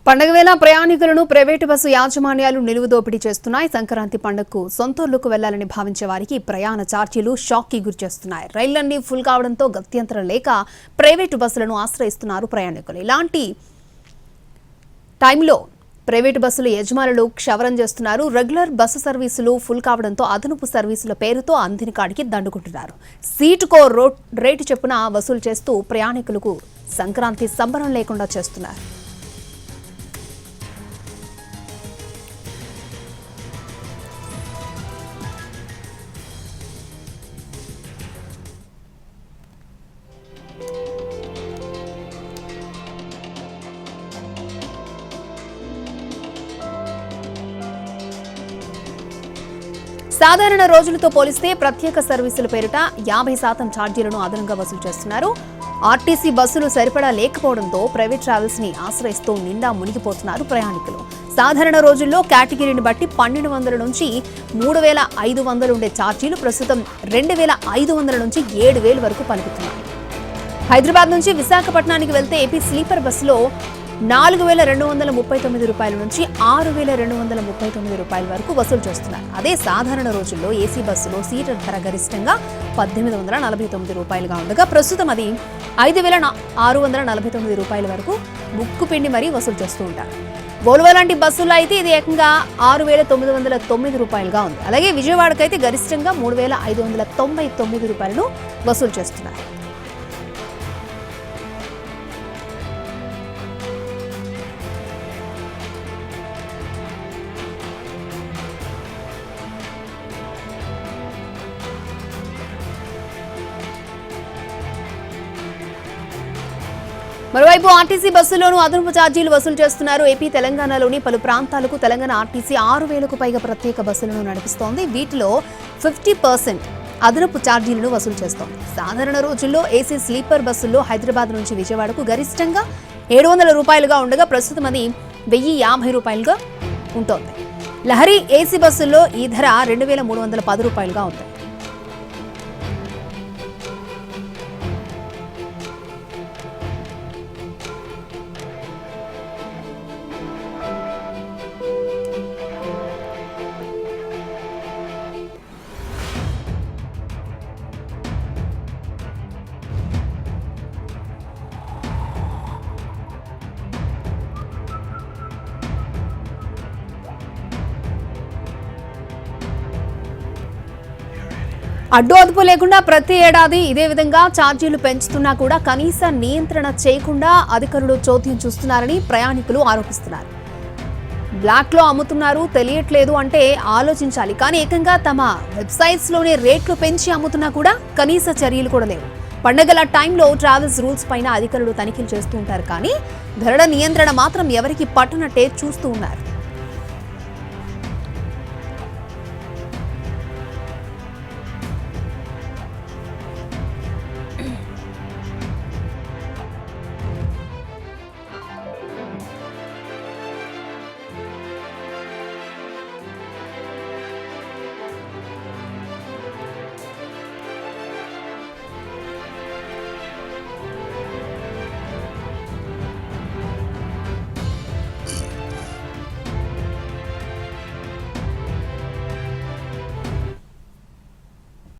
పండగ వేళ ప్రయాణికులను ప్రైవేటు బస్సు యాజమాన్యాలు నిలువు దోపిడీ చేస్తున్నాయి. సంక్రాంతి పండగకు సొంతూర్లకు వెళ్లాలని భావించే వారికి ప్రయాణ ఛార్జీలు షాక్కి గురిచేస్తున్నాయి. రైళ్లన్నీ ఫుల్ కావడంతో గత్యంతరం లేక ప్రైవేటు బస్సులను ఆశ్రయిస్తున్నారు ప్రయాణికులు. ఇలాంటి టైంలో ప్రైవేటు బస్సుల యజమానులు క్షవరం చేస్తున్నారు. రెగ్యులర్ బస్సు సర్వీసులు ఫుల్ కావడంతో అదనపు సర్వీసుల పేరుతో అందిన కాడికి దండుకుంటున్నారు. సీటుకో రేటు చొప్పున వసూలు చేస్తూ ప్రయాణికులకు సంక్రాంతి సంబరం లేకుండా చేస్తున్నారు. సాధారణ రోజులతో పోలిస్తే ప్రత్యేక సర్వీసుల పేరిట 50% ఛార్జీలను అదనంగా వసూలు చేస్తున్నారు. ఆర్టీసీ బస్సులు సరిపడా లేకపోవడంతో ప్రైవేట్ ట్రావెల్స్ ని ఆశ్రయిస్తూ నిండా మునిగిపోతున్నారు ప్రయాణికులు. సాధారణ రోజుల్లో కేటగిరీని బట్టి 1200 నుంచి 3500 ఉండే ఛార్జీలు ప్రస్తుతం 2500 నుంచి 7000 వరకు పలుకుతున్నాయి. హైదరాబాద్ నుంచి విశాఖపట్నానికి వెళ్తే ఏపీ స్లీపర్ బస్సులో 4239 రూపాయల నుంచి 6239 రూపాయల వరకు వసూలు చేస్తున్నారు. అదే సాధారణ రోజుల్లో ఏసీ బస్సులో సీటర్ ధర గరిష్టంగా 1849 రూపాయలుగా ఉండగా ప్రస్తుతం అది 5649 రూపాయల వరకు ముక్కుపిండి మరీ వసూలు చేస్తూ ఉంటారు. వోల్వో లాంటి బస్సుల్లో అయితే ఇది ఏకంగా 6909 రూపాయలుగా ఉంది. అలాగే విజయవాడకైతే గరిష్టంగా 3599 రూపాయలను వసూలు చేస్తున్నారు. మరోవైపు ఆర్టీసీ బస్సుల్లోనూ అదనపు ఛార్జీలు వసూలు చేస్తున్నారు. ఏపీ తెలంగాణలోని పలు ప్రాంతాలకు తెలంగాణ ఆర్టీసీ 6000కు పైగా ప్రత్యేక బస్సులను నడిపిస్తోంది. వీటిలో 50% అదనపు ఛార్జీలను వసూలు చేస్తోంది. సాధారణ రోజుల్లో ఏసీ స్లీపర్ బస్సుల్లో హైదరాబాద్ నుంచి విజయవాడకు గరిష్టంగా 700 రూపాయలుగా ఉండగా ప్రస్తుతం అది 1050 రూపాయలుగా ఉంటుంది. లహరి ఏసీ బస్సుల్లో ఈ ధర 2310 రూపాయలుగా ఉంది. అడ్డు అదుపు లేకుండా ప్రతి ఏడాది ఇదే విధంగా ఛార్జీలు పెంచుతున్నా కూడా కనీస నియంత్రణ చేయకుండా అధికారులు చోద్యం చూస్తున్నారని ప్రయాణికులు ఆరోపిస్తున్నారు. బ్లాక్లో అమ్ముతున్నారు, తెలియట్లేదు అంటే ఆలోచించాలి. కానీ ఏకంగా తమ వెబ్సైట్స్లోనే రేట్లు పెంచి అమ్ముతున్నా కూడా కనీస చర్యలు కూడా లేవు. పండగల టైంలో ట్రావెల్స్ రూల్స్ పైన అధికారులు తనిఖీలు చేస్తూ ఉంటారు. కానీ ధరల నియంత్రణ మాత్రం ఎవరికి పట్టనట్టే చూస్తూ ఉన్నారు.